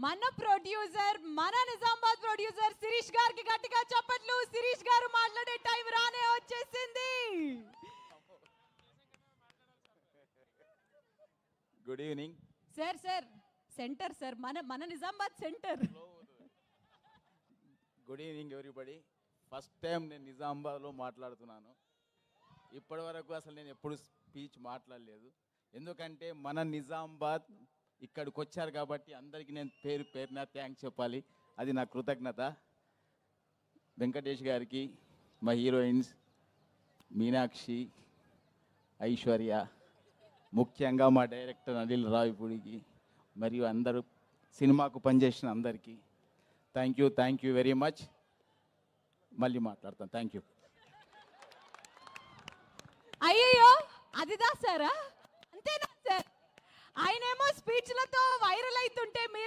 మన ప్రొడ్యూసర్ మన నిజామాబాద్ ప్రొడ్యూసర్ శిరీష్ గారికి గట్టిగా చప్పట్లు. శిరీష్ గారు మాట్లాడే టైం రానే వచ్చేసింది. Good evening sir. Sir centre sir, మన మన Nizamabad centre. Good evening everybody. First time నేను నిజామాబాద్లో మాట్లాడుతున్నాను. ఇప్పటి వరకు అసలు నేను ఎప్పుడు స్పీచ్ మాట్లాడలేదు. ఎందుకంటే మన నిజామాబాద్ ఇక్కడికి వచ్చారు కాబట్టి అందరికీ నేను పేరున థ్యాంక్స్ చెప్పాలి. అది నా కృతజ్ఞత. వెంకటేష్ గారికి, మా హీరోయిన్స్ మీనాక్షి, ఐశ్వర్య, ముఖ్యంగా మా డైరెక్టర్ అనిల్ రావిపూడికి మరియు అందరూ సినిమాకు పనిచేసిన అందరికీ థ్యాంక్ యూ వెరీ మచ్. మళ్ళీ మాట్లాడతాను. Thank you. అయ్యయ్యో అదిదా సారా? అంతేనా సార్? ఆయనేమో స్పీచ్లతో వైరల్ అవుతుంటే మీరే